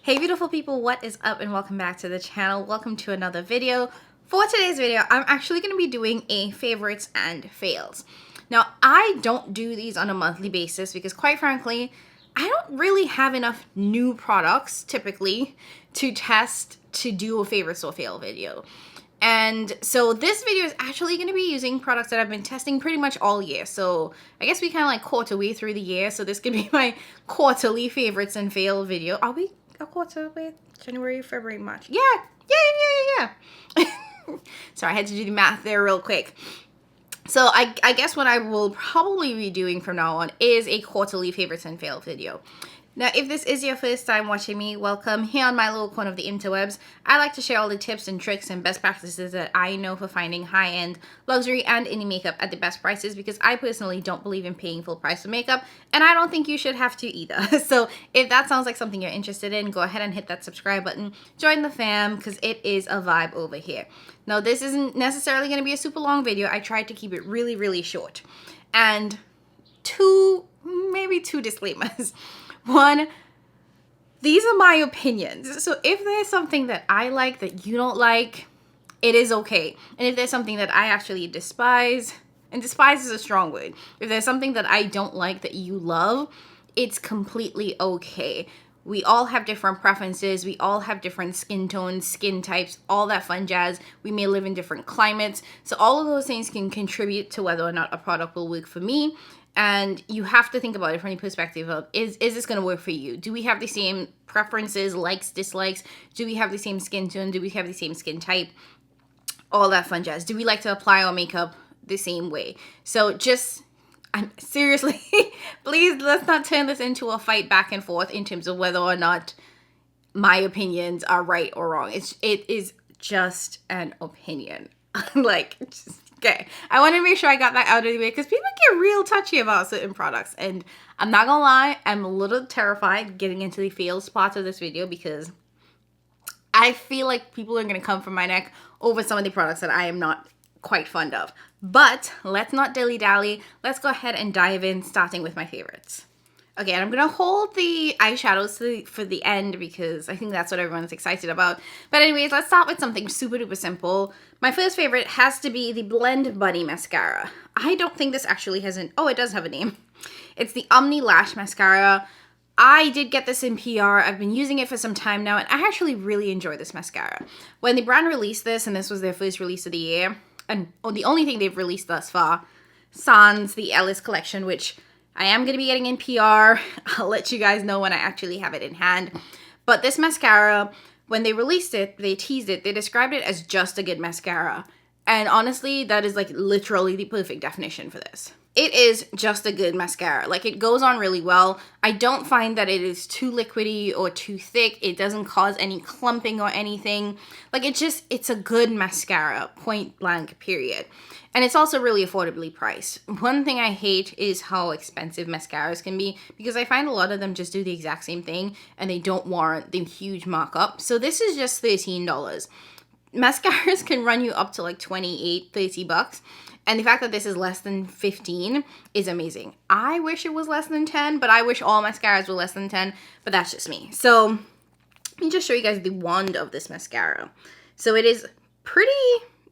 Hey beautiful people, what is up and welcome back to the channel. Welcome to another video. For today's video, I'm actually going to be doing a favorites and fails. Now, I don't do these on a monthly basis because quite frankly, I don't really have enough new products typically to test to do a favorites or fail video. And so this video is actually going to be using products that I've been testing pretty much all year. So I guess we kind of like quarter way through the year. So this could be my quarterly favorites and fail video. Are we a quarter way? January, February, March. Yeah. Sorry, I had to do the math there real quick. So I guess what I will probably be doing from now on is a quarterly favorites and fail video. Now, if this is your first time watching me, welcome. Here on my little corner of the interwebs, I like to share all the tips and tricks and best practices that I know for finding high-end luxury and indie makeup at the best prices, because I personally don't believe in paying full price for makeup, and I don't think you should have to either. So if that sounds like something you're interested in, go ahead and hit that subscribe button. Join the fam, because it is a vibe over here. Now, this isn't necessarily going to be a super long video. I tried to keep it really, really short. And maybe two disclaimers. One, these are my opinions. So if there's something that I like that you don't like, it is okay. And if there's something that I actually despise, and despise is a strong word, if there's something that I don't like that you love, it's completely okay. We all have different preferences. We all have different skin tones, skin types, all that fun jazz. We may live in different climates. So all of those things can contribute to whether or not a product will work for me. And you have to think about it from the perspective of, is this going to work for you? Do we have the same preferences, likes, dislikes? Do we have the same skin tone? Do we have the same skin type? All that fun jazz. Do we like to apply our makeup the same way? So seriously, please, let's not turn this into a fight back and forth in terms of whether or not my opinions are right or wrong. It is just an opinion. Okay, I want to make sure I got that out of the way because people get real touchy about certain products, and I'm not gonna lie, I'm a little terrified getting into the fails part of this video because I feel like people are gonna come from my neck over some of the products that I am not quite fond of. But let's not dilly-dally. Let's go ahead and dive in, starting with my favorites. Okay, and I'm going to hold the eyeshadows for the end because I think that's what everyone's excited about. But anyways, let's start with something super duper simple. My first favorite has to be the Blend Buddy Mascara. I don't think this actually has it does have a name. It's the Omni Lash Mascara. I did get this in PR. I've been using it for some time now, and I actually really enjoy this mascara. When the brand released this, and this was their first release of the year, and the only thing they've released thus far, sans the Ellis collection, which I am going to be getting in PR. I'll let you guys know when I actually have it in hand. But this mascara, when they released it, they teased it, they described it as just a good mascara. And honestly, that is like literally the perfect definition for this. It is just a good mascara. Like, it goes on really well. I don't find that it is too liquidy or too thick. It doesn't cause any clumping or anything. Like, it's a good mascara, point blank, period. And it's also really affordably priced. One thing I hate is how expensive mascaras can be, because I find a lot of them just do the exact same thing and they don't warrant the huge markup. So this is just $13. Mascaras can run you up to like $28, $30. And the fact that this is less than 15 is amazing. I wish it was less than 10, but I wish all mascaras were less than 10, but that's just me. So let me just show you guys the wand of this mascara. So it is pretty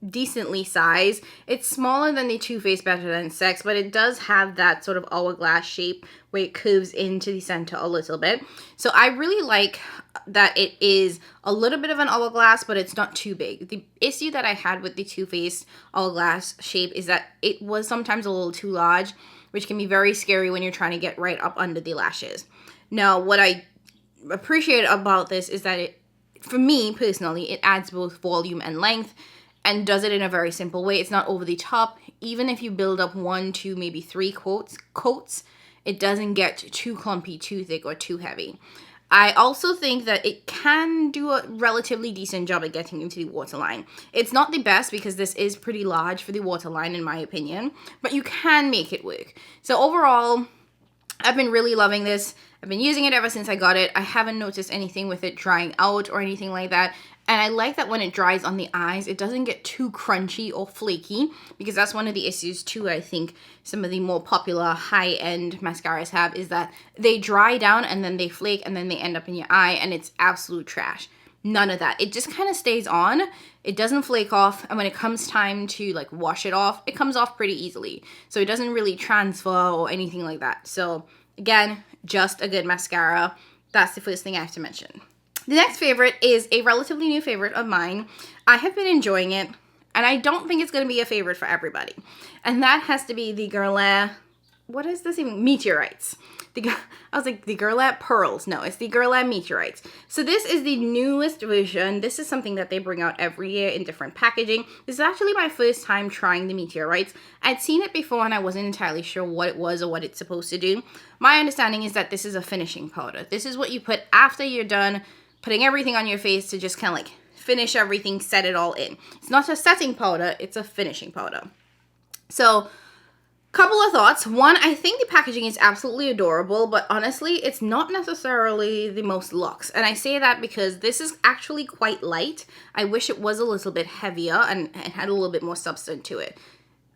decently sized. It's smaller than the Too Faced Better Than Sex, but it does have that sort of hourglass shape where it curves into the center a little bit. So I really like that it is a little bit of an hourglass, but it's not too big. The issue that I had with the Too Faced hourglass shape is that it was sometimes a little too large, which can be very scary when you're trying to get right up under the lashes. Now, what I appreciate about this is that for me personally, it adds both volume and length, and does it in a very simple way. It's not over the top. Even if you build up 1, 2, maybe 3 coats, it doesn't get too clumpy, too thick, or too heavy. I also think that it can do a relatively decent job at getting into the waterline. It's not the best because this is pretty large for the waterline in my opinion, but you can make it work. So overall, I've been really loving this. I've been using it ever since I got it. I haven't noticed anything with it drying out or anything like that. And I like that when it dries on the eyes, it doesn't get too crunchy or flaky, because that's one of the issues too, I think some of the more popular high-end mascaras have, is that they dry down and then they flake and then they end up in your eye and it's absolute trash. None of that. It just kind of stays on. It doesn't flake off, and when it comes time to like wash it off, it comes off pretty easily. So it doesn't really transfer or anything like that. So again, just a good mascara. That's the first thing I have to mention. The next favorite is a relatively new favorite of mine. I have been enjoying it, and I don't think it's going to be a favorite for everybody. And that has to be the Guerlain, what is this even? Meteorites. I was like, the Guerlain Pearls. No, it's the Guerlain Meteorites. So this is the newest version. This is something that they bring out every year in different packaging. This is actually my first time trying the Meteorites. I'd seen it before and I wasn't entirely sure what it was or what it's supposed to do. My understanding is that this is a finishing powder. This is what you put after you're done putting everything on your face to just kind of like finish everything, set it all in. It's not a setting powder, it's a finishing powder. So, couple of thoughts. One, I think the packaging is absolutely adorable, but honestly, it's not necessarily the most luxe. And I say that because this is actually quite light. I wish it was a little bit heavier and had a little bit more substance to it.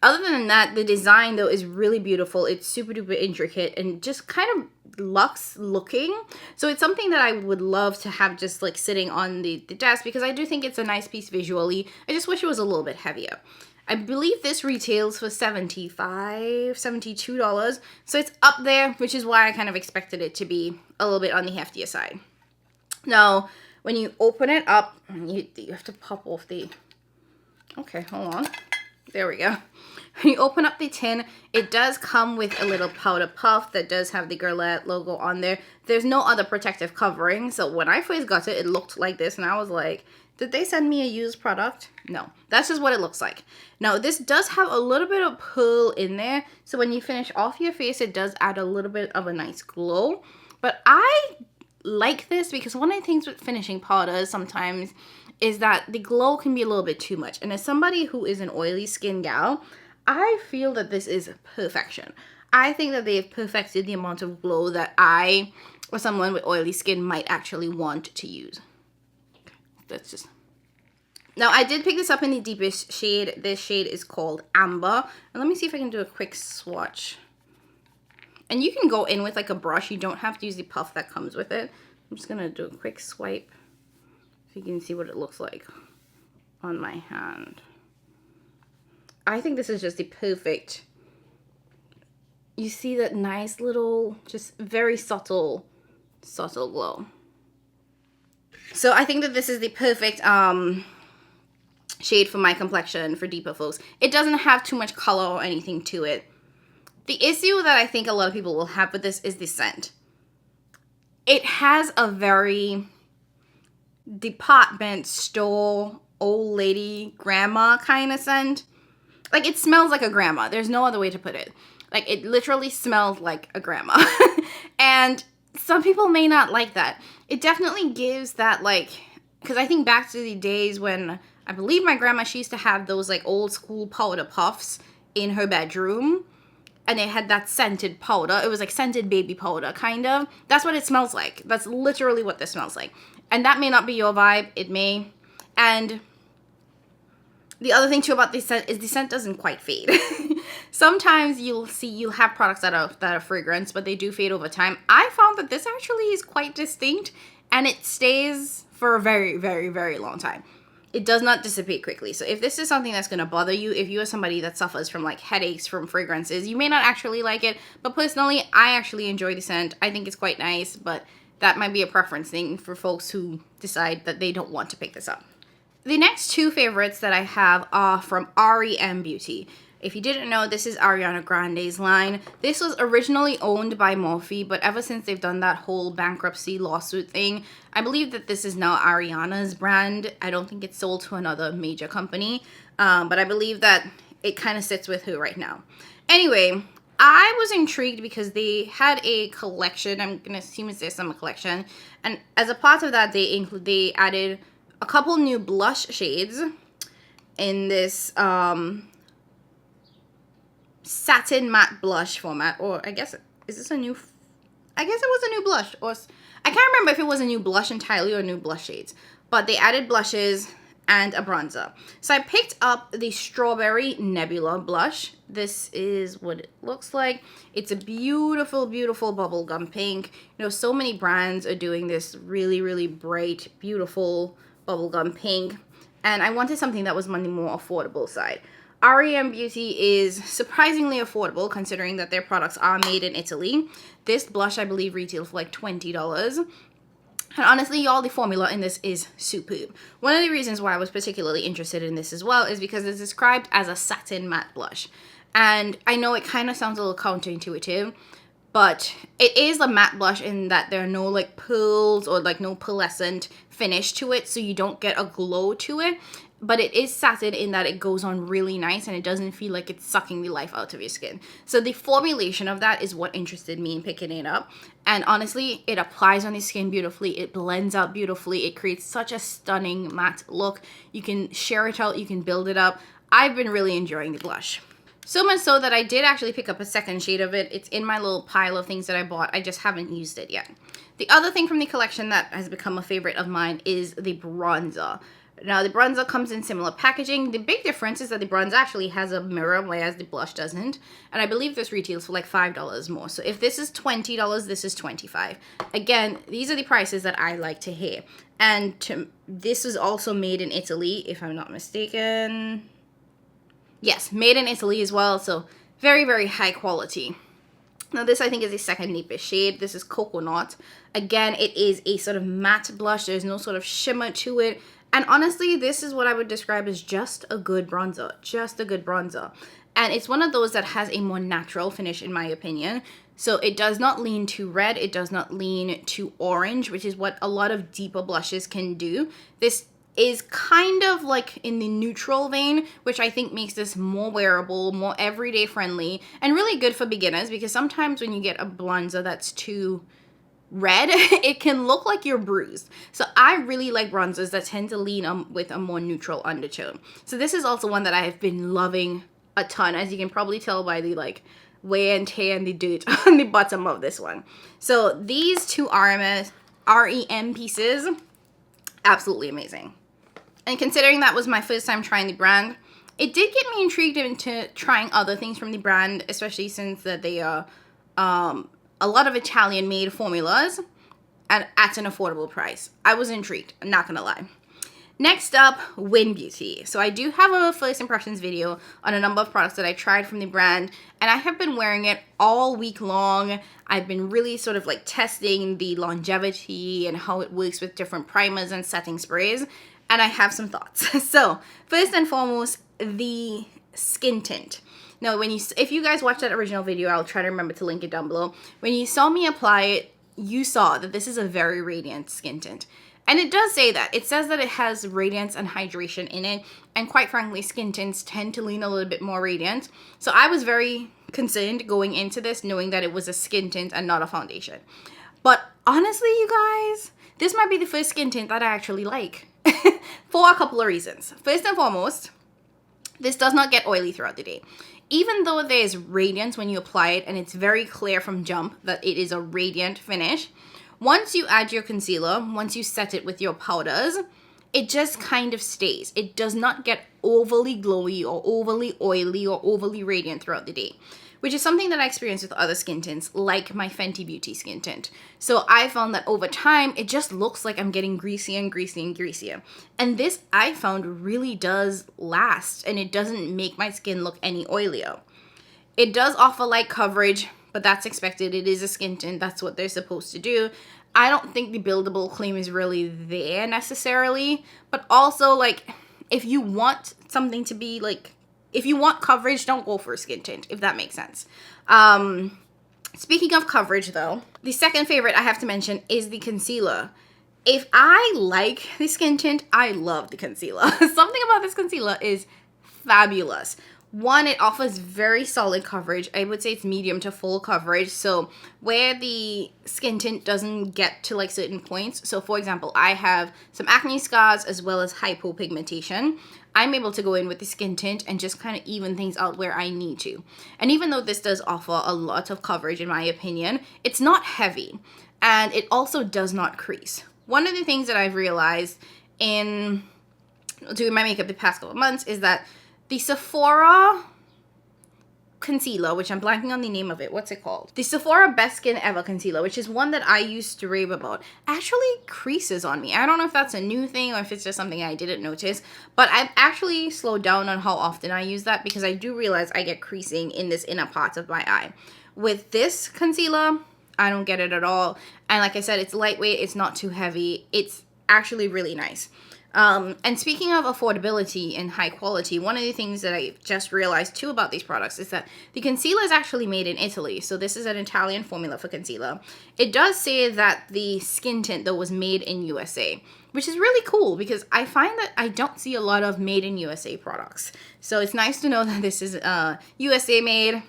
Other than that, the design though is really beautiful. It's super duper intricate and just kind of luxe looking. So it's something that I would love to have just like sitting on the desk, because I do think it's a nice piece visually. I just wish it was a little bit heavier. I believe this retails for $75, $72. So it's up there, which is why I kind of expected it to be a little bit on the heftier side. Now, when you open it up, you have to pop off the... Okay, hold on. There we go. When you open up the tin, it does come with a little powder puff that does have the Guerlain logo on there. There's no other protective covering. So when I first got it, it looked like this. And I was like, did they send me a used product? No, that's just what it looks like. Now, this does have a little bit of pearl in there. So when you finish off your face, it does add a little bit of a nice glow. But I like this because one of the things with finishing powders sometimes is that the glow can be a little bit too much. And as somebody who is an oily skin gal, I feel that this is perfection. I think that they have perfected the amount of glow that I, or someone with oily skin, might actually want to use. That's just... Now, I did pick this up in the deepest shade. This shade is called Amber. And let me see if I can do a quick swatch. And you can go in with like a brush. You don't have to use the puff that comes with it. I'm just going to do a quick swipe so you can see what it looks like on my hand. I think this is just the perfect... You see that nice little, just very subtle glow. So I think that this is the perfect shade for my complexion for deeper folks. It doesn't have too much color or anything to it. The issue that I think a lot of people will have with this is the scent. It has a very department store, old lady, grandma kind of scent. Like, it smells like a grandma. There's no other way to put it. Like, it literally smells like a grandma. And some people may not like that. It definitely gives that, like, because I think back to the days when I believe my grandma, she used to have those like old school powder puffs in her bedroom, and it had that scented powder. It was like scented baby powder, kind of. That's what it smells like. That's literally what this smells like. And that may not be your vibe. It may. And the other thing too about this scent is the scent doesn't quite fade. Sometimes you'll have products that are fragrance, but they do fade over time. I found that this actually is quite distinct, and it stays for a very, very, very long time. It does not dissipate quickly. So if this is something that's going to bother you, if you are somebody that suffers from like headaches from fragrances, you may not actually like it. But personally, I actually enjoy the scent. I think it's quite nice, but that might be a preference thing for folks who decide that they don't want to pick this up. The next two favorites that I have are from REM Beauty. If you didn't know, this is Ariana Grande's line. This was originally owned by Morphe, but ever since they've done that whole bankruptcy lawsuit thing, I believe that this is now Ariana's brand. I don't think it's sold to another major company, but I believe that it kind of sits with her right now. Anyway, I was intrigued because they had a collection. I'm going to assume it's their summer collection. And as a part of that, they added a couple new blush shades in this satin matte blush format. Or I guess, is this a new I guess it was a new blush, or I can't remember if it was a new blush entirely or new blush shades, but they added blushes and a bronzer. So I picked up the Strawberry Nebula blush. This is what it looks like. It's a beautiful, beautiful bubblegum pink. You know, so many brands are doing this really, really bright, beautiful bubblegum pink. And I wanted something that was on the more affordable side. REM Beauty is surprisingly affordable considering that their products are made in Italy. This blush, I believe, retails for like $20. And honestly, y'all, the formula in this is superb. One of the reasons why I was particularly interested in this as well is because it's described as a satin matte blush. And I know it kind of sounds a little counterintuitive, but it is a matte blush in that there are no like pearls or like no pearlescent finish to it, so you don't get a glow to it. But it is satin in that it goes on really nice and it doesn't feel like it's sucking the life out of your skin. So the formulation of that is what interested me in picking it up. And honestly, it applies on the skin beautifully. It blends out beautifully. It creates such a stunning matte look. You can share it out. You can build it up. I've been really enjoying the blush. So much so that I did actually pick up a second shade of it. It's in my little pile of things that I bought. I just haven't used it yet. The other thing from the collection that has become a favorite of mine is the bronzer. Now, the bronzer comes in similar packaging. The big difference is that the bronzer actually has a mirror, whereas the blush doesn't. And I believe this retails for like $5 more. So if this is $20, this is $25. Again, these are the prices that I like to hear. And this is also made in Italy, if I'm not mistaken. Yes, made in Italy as well. So very, very high quality. Now, this I think is the second deepest shade. This is Coconut. Again, it is a sort of matte blush. There's no sort of shimmer to it. And honestly, this is what I would describe as just a good bronzer. Just a good bronzer. And it's one of those that has a more natural finish, in my opinion. So it does not lean too red. It does not lean too orange, which is what a lot of deeper blushes can do. This is kind of like in the neutral vein, which I think makes this more wearable, more everyday friendly, and really good for beginners, because sometimes when you get a bronzer that's too red, it can look like you're bruised. So I really like bronzers that tend to lean with a more neutral undertone. So this is also one that I have been loving a ton, as you can probably tell by the like wear and tear and the dirt on the bottom of this one. So these two REM pieces, absolutely amazing. And considering that was my first time trying the brand, it did get me intrigued into trying other things from the brand, especially since that they are a lot of Italian made formulas and at an affordable price. I was intrigued, I'm not gonna lie. Next up, Win Beauty. So I do have a first impressions video on a number of products that I tried from the brand, and I have been wearing it all week long. I've been really sort of like testing the longevity and how it works with different primers and setting sprays, and I have some thoughts. So first and foremost, the skin tint. Now, if you guys watched that original video, I'll try to remember to link it down below. When you saw me apply it, you saw that this is a very radiant skin tint. And it does say that. It says that it has radiance and hydration in it. And quite frankly, skin tints tend to lean a little bit more radiant. So I was very concerned going into this, knowing that it was a skin tint and not a foundation. But honestly, you guys, this might be the first skin tint that I actually like. For a couple of reasons. First and foremost, this does not get oily throughout the day. Even though there's radiance when you apply it, and it's very clear from jump that it is a radiant finish, once you add your concealer, once you set it with your powders, it just kind of stays. It does not get overly glowy or overly oily or overly radiant throughout the day, which is something that I experienced with other skin tints, like my Fenty Beauty skin tint. So I found that over time, it just looks like I'm getting greasier and greasier and greasier. And this, I found, really does last, and it doesn't make my skin look any oilier. It does offer light coverage, but that's expected. It is a skin tint. That's what they're supposed to do. I don't think the buildable claim is really there necessarily, but also, like, if you want something to be, like, if you want coverage, don't go for a skin tint, if that makes sense. Speaking of coverage, though, the second favorite I have to mention is the concealer. If I like the skin tint, I love the concealer. Something about this concealer is fabulous. One, it offers very solid coverage. I would say it's medium to full coverage. So where the skin tint doesn't get to like certain points. So for example, I have some acne scars as well as hypopigmentation. I'm able to go in with the skin tint and just kind of even things out where I need to. And even though this does offer a lot of coverage in my opinion, it's not heavy. And it also does not crease. One of the things that I've realized in doing my makeup the past couple of months is that the Sephora concealer, which I'm blanking on the name of it. What's it called? The Sephora Best Skin Ever concealer, which is one that I used to rave about, actually creases on me. I don't know if that's a new thing or if it's just something I didn't notice, but I've actually slowed down on how often I use that because I do realize I get creasing in this inner part of my eye. With this concealer, I don't get it at all. And like I said, it's lightweight, it's not too heavy. It's actually really nice. And speaking of affordability and high quality, one of the things that I just realized too about these products is that the concealer is actually made in Italy. So this is an Italian formula for concealer. It does say that the skin tint though was made in USA, which is really cool because I find that I don't see a lot of made in USA products. So it's nice to know that this is USA made,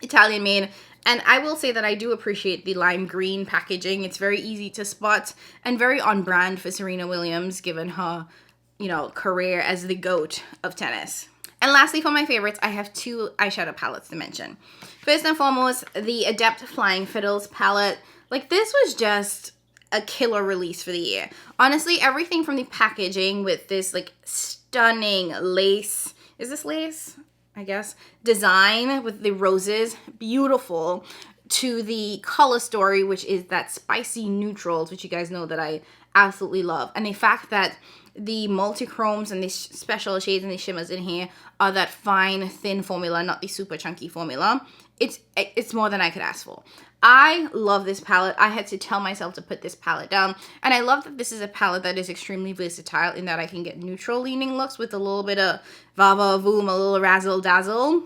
Italian made. And I will say that I do appreciate the lime green packaging. It's very easy to spot and very on brand for Serena Williams, given her, you know, career as the GOAT of tennis. And lastly, for my favorites, I have two eyeshadow palettes to mention. First and foremost, the Adept Flying Fiddles palette. Like, this was just a killer release for the year. Honestly, everything from the packaging with this, like, stunning lace. Is this lace? I guess, design with the roses, beautiful, to the color story, which is that spicy neutrals, which you guys know that I absolutely love. And the fact that the multi-chromes and the special shades and the shimmers in here are that fine, thin formula, not the super chunky formula. It's more than I could ask for. I love this palette. I had to tell myself to put this palette down. And I love that this is a palette that is extremely versatile in that I can get neutral leaning looks with a little bit of va-va voom, a little razzle dazzle,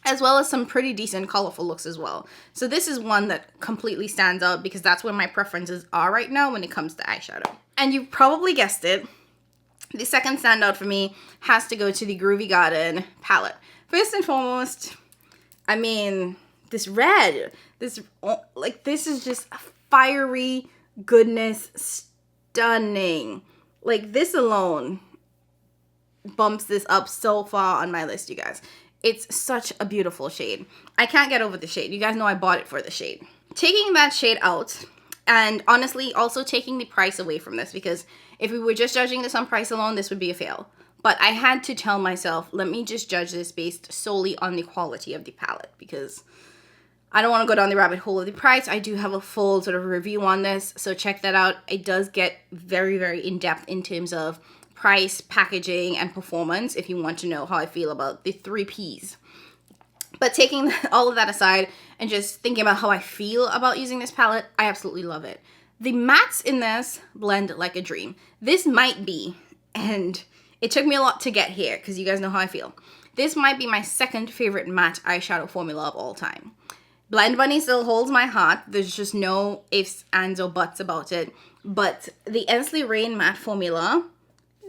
as well as some pretty decent colorful looks as well. So this is one that completely stands out because that's where my preferences are right now when it comes to eyeshadow. And you probably guessed it. The second standout for me has to go to the Groovy Garden palette. First and foremost, I mean, this red, this is just fiery goodness, stunning. Like, this alone bumps this up so far on my list, you guys. It's such a beautiful shade. I can't get over the shade. You guys know I bought it for the shade. Taking that shade out, and honestly, also taking the price away from this, because if we were just judging this on price alone, this would be a fail. But I had to tell myself, let me just judge this based solely on the quality of the palette, because I don't want to go down the rabbit hole of the price. I do have a full sort of review on this, so check that out. It does get very, very in-depth in terms of price, packaging, and performance if you want to know how I feel about the 3 Ps. But taking all of that aside and just thinking about how I feel about using this palette, I absolutely love it. The mattes in this blend like a dream. This might be, and it took me a lot to get here because you guys know how I feel. This might be my second favorite matte eyeshadow formula of all time. Blend Bunny still holds my heart. There's just no ifs, ands, or buts about it. But the Ensley Rain matte formula,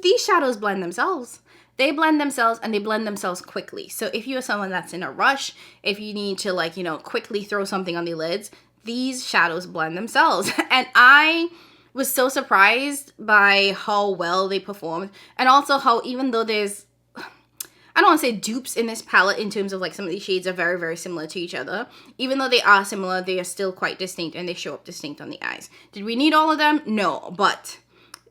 these shadows blend themselves. They blend themselves, and they blend themselves quickly. So if you're someone that's in a rush, if you need to, like, you know, quickly throw something on the lids, these shadows blend themselves. And I was so surprised by how well they performed, and also how, even though there's, I don't want to say dupes in this palette in terms of like some of these shades are very, very similar to each other. Even though they are similar, they are still quite distinct and they show up distinct on the eyes. Did we need all of them? No, but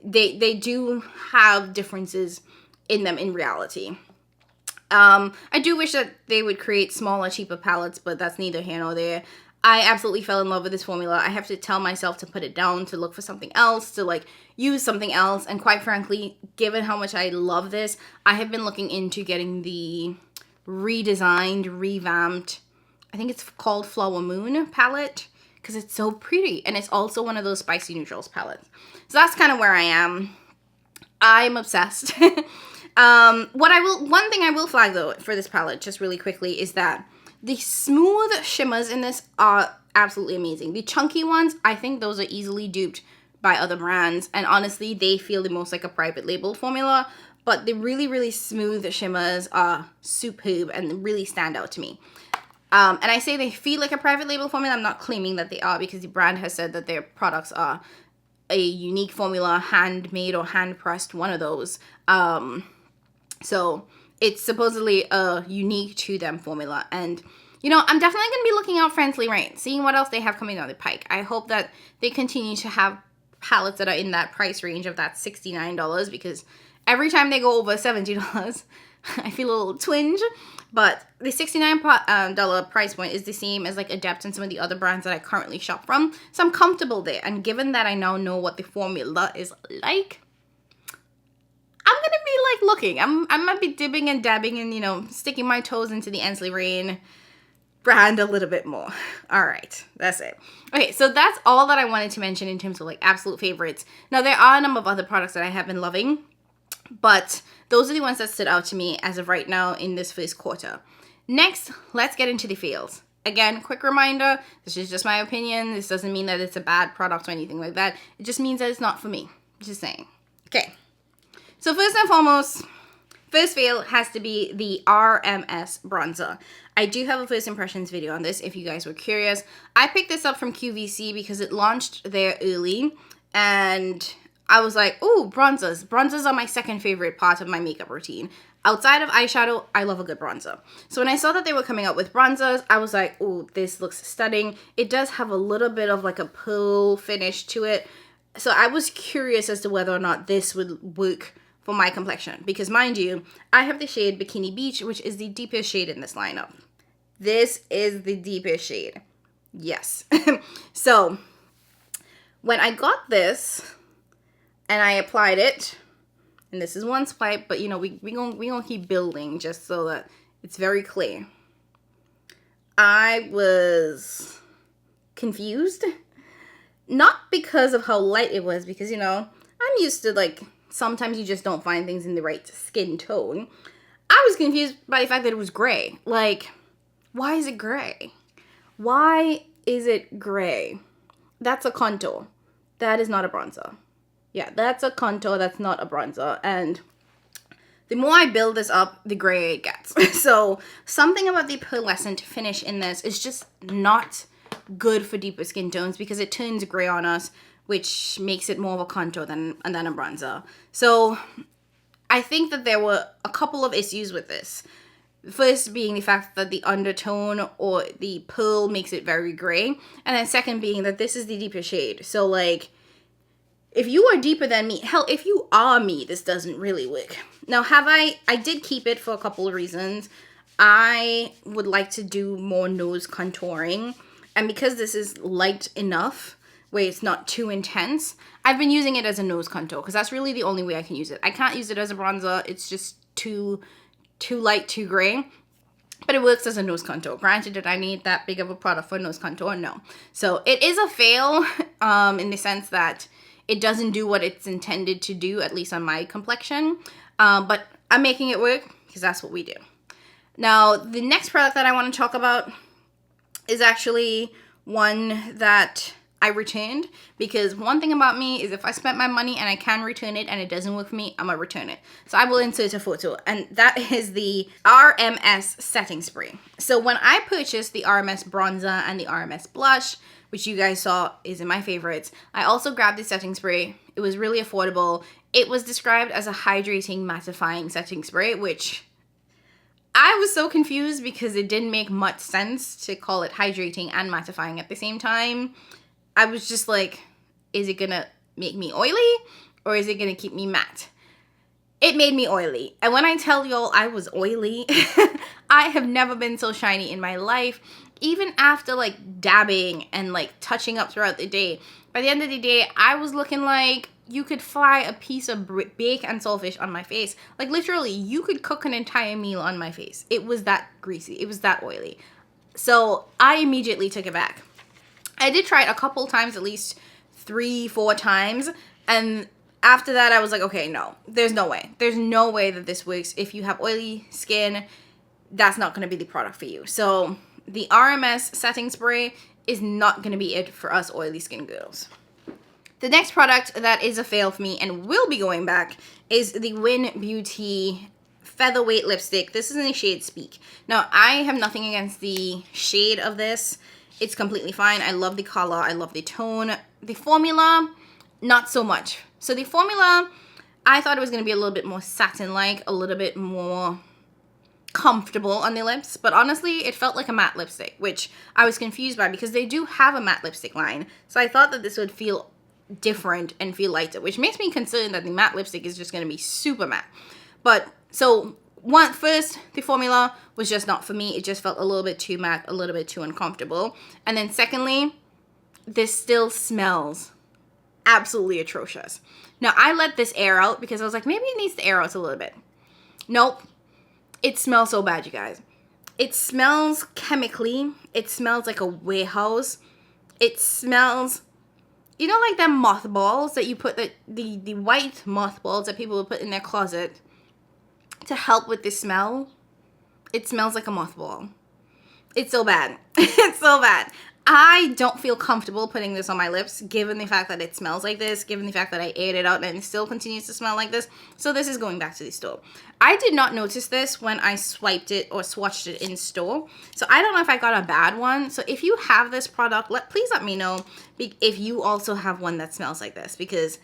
they do have differences in them in reality. I do wish that they would create smaller, cheaper palettes, but that's neither here nor there. I absolutely fell in love with this formula. I have to tell myself to put it down, to look for something else, to like use something else. And quite frankly, given how much I love this, I have been looking into getting the redesigned, revamped, I think it's called Flower Moon palette, because it's so pretty. And it's also one of those spicy neutrals palettes. So that's kind of where I am. I'm obsessed. One thing I will flag though for this palette, just really quickly, is that the smooth shimmers in this are absolutely amazing. The chunky ones, I think those are easily duped by other brands. And honestly, they feel the most like a private label formula. but the really, really smooth shimmers are superb and really stand out to me. And I say they feel like a private label formula. I'm not claiming that they are, because the brand has said that their products are a unique formula, handmade or hand pressed, one of those. So it's supposedly a unique to them formula. And, you know, I'm definitely going to be looking out for Ensley Rain, seeing what else they have coming down the pike. I hope that they continue to have palettes that are in that price range of that $69, because every time they go over $70, I feel a little twinge. But the $69 price point is the same as like Adept and some of the other brands that I currently shop from. So I'm comfortable there. And given that I now know what the formula is like, I'm going to be like looking. I might be dipping and dabbing and, you know, sticking my toes into the Ensley Rain brand a little bit more. All right, that's it. Okay, so that's all that I wanted to mention in terms of like absolute favorites. Now, there are a number of other products that I have been loving, but those are the ones that stood out to me as of right now in this first quarter. Next, let's get into the feels. Again, quick reminder, this is just my opinion. This doesn't mean that it's a bad product or anything like that. It just means that it's not for me. Just saying. Okay. So first and foremost, first feel has to be the RMS bronzer. I do have a first impressions video on this if you guys were curious. I picked this up from QVC because it launched there early, and I was like, ooh, bronzers. Bronzers are my second favorite part of my makeup routine. Outside of eyeshadow, I love a good bronzer. So when I saw that they were coming out with bronzers, I was like, ooh, this looks stunning. It does have a little bit of like a pearl finish to it. So I was curious as to whether or not this would work for my complexion. Because mind you, I have the shade Bikini Beach, which is the deepest shade in this lineup. This is the deepest shade. Yes. So when I got this, and I applied it, and this is one swipe, but you know, we gonna keep building just so that it's very clear. I was confused, not because of how light it was, because you know, I'm used to like, sometimes you just don't find things in the right skin tone. I was confused by the fact that it was gray. Like, why is it gray? Why is it gray? That's a contour. That is not a bronzer. Yeah, that's a contour, that's not a bronzer. And the more I build this up, the grayer it gets. So something about the pearlescent finish in this is just not good for deeper skin tones, because it turns gray on us, which makes it more of a contour than a bronzer. So I think that there were a couple of issues with this. First being the fact that the undertone or the pearl makes it very gray. And then second being that this is the deeper shade. So like, if you are deeper than me, hell, if you are me, this doesn't really work. Now, I did keep it for a couple of reasons. I would like to do more nose contouring. And because this is light enough, where it's not too intense, I've been using it as a nose contour, because that's really the only way I can use it. I can't use it as a bronzer. It's just too light, too gray. But it works as a nose contour. Granted, did I need that big of a product for a nose contour? No. So it is a fail in the sense that it doesn't do what it's intended to do, at least on my complexion. But I'm making it work, because that's what we do. Now, the next product that I want to talk about is actually one that I returned, because one thing about me is if I spent my money and I can return it and it doesn't work for me, I'm gonna return it. So I will insert a photo, and that is the RMS setting spray. So when I purchased the RMS bronzer and the RMS blush, which you guys saw is in my favorites, I also grabbed the setting spray. It was really affordable. It was described as a hydrating, mattifying setting spray, which I was so confused because it didn't make much sense to call it hydrating and mattifying at the same time. I was just like, is it gonna make me oily or is it gonna keep me matte? It made me oily. And when I tell y'all I was oily, I have never been so shiny in my life. Even after like dabbing and like touching up throughout the day, by the end of the day, I was looking like you could fry a piece of bake and saltfish on my face. Like literally, you could cook an entire meal on my face. It was that greasy. It was that oily. So I immediately took it back. I did try it a couple times, at least 3-4 times. And after that, I was like, okay, no, there's no way. There's no way that this works. If you have oily skin, that's not going to be the product for you. So the RMS setting spray is not going to be it for us oily skin girls. The next product that is a fail for me and will be going back is the Win Beauty Featherweight Lipstick. This is in the shade Speak. Now, I have nothing against the shade of this. It's completely fine. I love the color. I love the tone. The formula, not so much. So the formula, I thought it was going to be a little bit more satin-like, a little bit more comfortable on the lips, but honestly, it felt like a matte lipstick, which I was confused by because they do have a matte lipstick line. So I thought that this would feel different and feel lighter, which makes me concerned that the matte lipstick is just going to be super matte. But so first, the formula was just not for me. It just felt a little bit too matte, a little bit too uncomfortable. And then secondly, this still smells absolutely atrocious. Now, I let this air out because I was like, maybe it needs to air out a little bit. Nope. It smells so bad, you guys. It smells chemically. It smells like a warehouse. It smells, you know, like them mothballs that you put, the white mothballs that people would put in their closet to help with the smell. It smells like a mothball. It's so bad. It's so bad. I don't feel comfortable putting this on my lips, given the fact that it smells like this, given the fact that I aired it out and it still continues to smell like this. So this is going back to the store. I did not notice this when I swiped it or swatched it in store. So I don't know if I got a bad one. So if you have this product, please let me know if you also have one that smells like this, because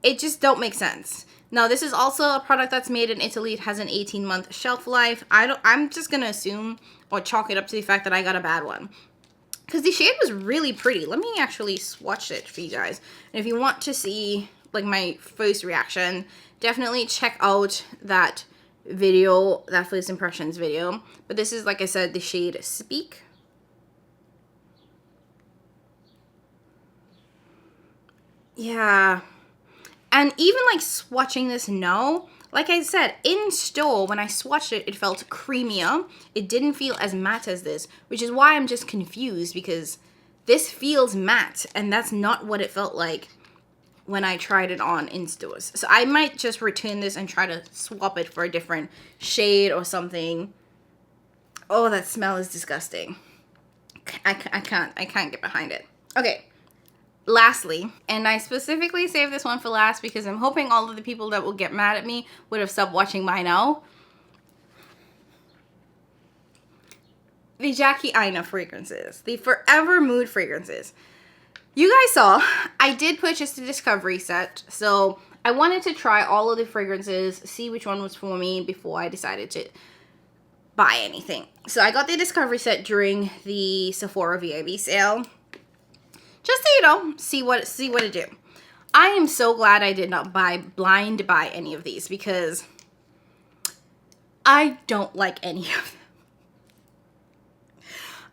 it just don't make sense. Now, this is also a product that's made in Italy. It has an 18-month shelf life. I'm just going to assume or chalk it up to the fact that I got a bad one, because the shade was really pretty. Let me actually swatch it for you guys. And if you want to see like my first reaction, definitely check out that video, that first impressions video. But this is, like I said, the shade Speak. Yeah. And even like swatching this now, like I said, in store, when I swatched it, it felt creamier. It didn't feel as matte as this, which is why I'm just confused, because this feels matte, and that's not what it felt like when I tried it on in stores. So I might just return this and try to swap it for a different shade or something. Oh, that smell is disgusting. I can't get behind it. Okay. Lastly, and I specifically saved this one for last because I'm hoping all of the people that will get mad at me would have stopped watching by now. The Jackie Aina fragrances. The Forever Mood fragrances. You guys saw, I did purchase the Discovery set, so I wanted to try all of the fragrances, see which one was for me before I decided to buy anything. So I got the Discovery set during the Sephora VIB sale. Just so you know, see what it do. I am so glad I did not blind buy any of these, because I don't like any of them.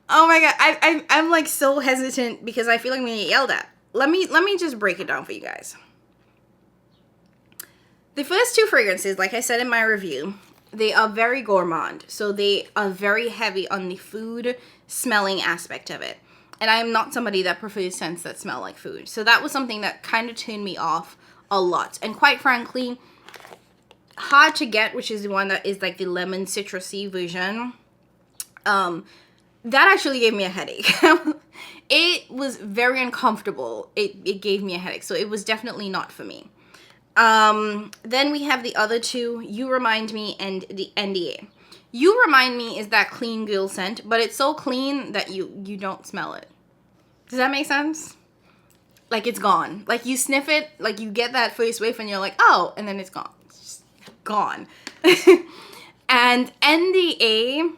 Oh my god, I'm like so hesitant because I feel like I'm gonna get yelled at. Let me just break it down for you guys. The first two fragrances, like I said in my review, they are very gourmand. So they are very heavy on the food smelling aspect of it. And I am not somebody that prefers scents that smell like food. So that was something that kind of turned me off a lot. And quite frankly, Hard to Get, which is the one that is like the lemon citrusy version, that actually gave me a headache. It was very uncomfortable. It gave me a headache. So it was definitely not for me. Then we have the other two, You Remind Me and the NDA. You Remind Me is that clean girl scent, but it's so clean that you don't smell it. Does that make sense? Like, it's gone. Like, you sniff it, like, you get that first whiff and you're like, oh, and then it's gone. It's just gone. And NDA,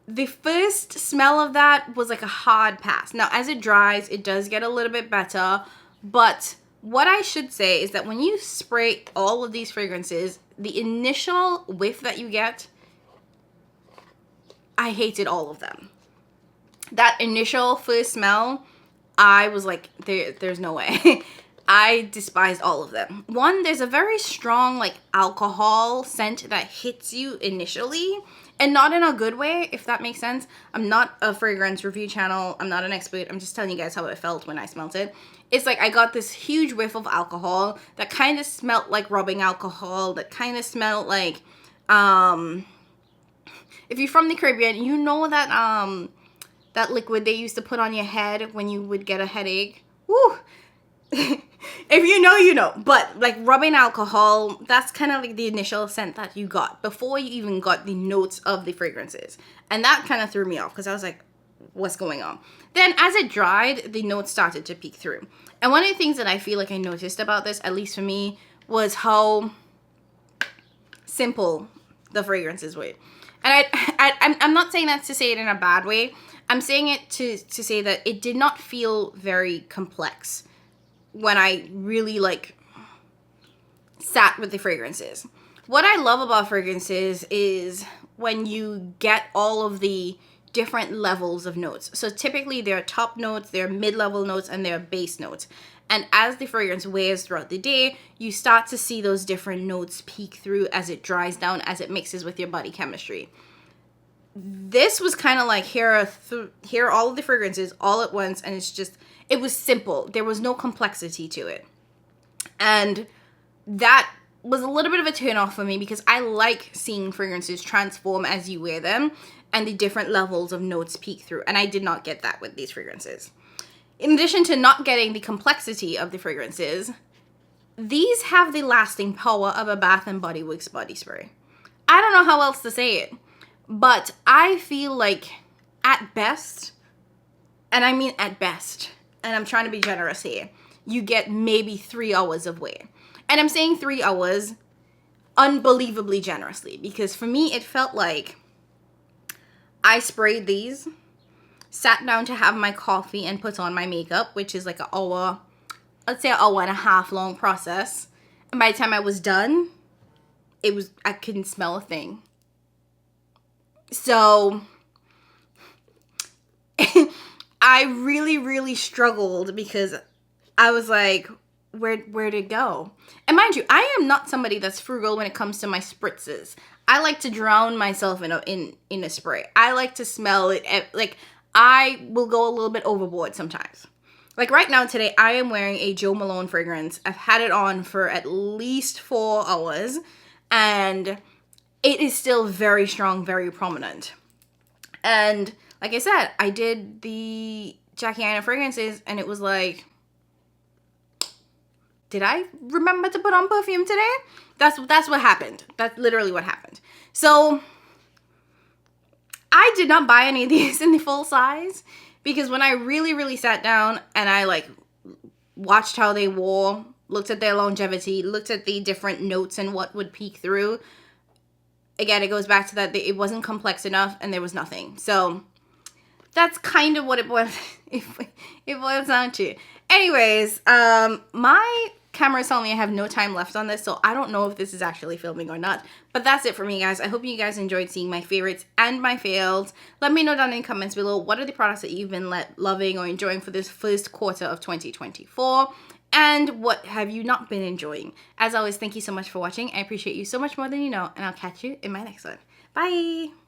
the first smell of that was like a hard pass. Now, as it dries, it does get a little bit better, but what I should say is that when you spray all of these fragrances, the initial whiff that you get, I hated all of them. That initial first smell, I was like, there's no way. I despised all of them. One, there's a very strong like alcohol scent that hits you initially, and not in a good way, if that makes sense. I'm not a fragrance review channel. I'm not an expert. I'm just telling you guys how it felt when I smelled it. It's like I got this huge whiff of alcohol that kind of smelled like rubbing alcohol, that kind of smelled like, if you're from the Caribbean, you know that, that liquid they used to put on your head when you would get a headache. Woo! If you know, you know. But like rubbing alcohol, that's kind of like the initial scent that you got before you even got the notes of the fragrances. And that kind of threw me off because I was like, what's going on? Then as it dried, the notes started to peek through. And one of the things that I feel like I noticed about this, at least for me, was how simple the fragrances were. And I'm not saying that to say it in a bad way. I'm saying it to say that it did not feel very complex when I really like sat with the fragrances. What I love about fragrances is when you get all of the different levels of notes. So typically there are top notes, there are mid-level notes, and there are base notes. And as the fragrance wears throughout the day, you start to see those different notes peek through as it dries down, as it mixes with your body chemistry. This was kind of like, here are all of the fragrances all at once, and it was simple. There was no complexity to it. And that was a little bit of a turn off for me because I like seeing fragrances transform as you wear them and the different levels of notes peek through. And I did not get that with these fragrances. In addition to not getting the complexity of the fragrances, these have the lasting power of a Bath & Body Works body spray. I don't know how else to say it, but I feel like at best, and I mean at best, and I'm trying to be generous here, you get maybe 3 hours of wear. And I'm saying 3 hours unbelievably generously because for me it felt like I sprayed these, sat down to have my coffee and put on my makeup, which is like an hour, let's say an hour and a half long process. And by the time I was done, I couldn't smell a thing. So I really, really struggled because I was like, where'd it go? And mind you, I am not somebody that's frugal when it comes to my spritzes. I like to drown myself in a spray. I like to smell it. Like, I will go a little bit overboard sometimes. Like right now today, I am wearing a Jo Malone fragrance. I've had it on for at least 4 hours, and it is still very strong, very prominent. And like I said, I did the Jackie Aina fragrances, and it was like, did I remember to put on perfume today? That's what happened. That's literally what happened. So I did not buy any of these in the full size because when I really, really sat down and I like watched how they wore, looked at their longevity, looked at the different notes and what would peek through, again, it goes back to that it wasn't complex enough and there was nothing. So that's kind of what it boils down to. Anyways, my camera is telling me I have no time left on this, so I don't know if this is actually filming or not. But that's it for me, guys. I hope you guys enjoyed seeing my favorites and my fails. Let me know down in the comments below, what are the products that you've been loving or enjoying for this first quarter of 2024? And what have you not been enjoying? As always, thank you so much for watching. I appreciate you so much more than you know, and I'll catch you in my next one. Bye!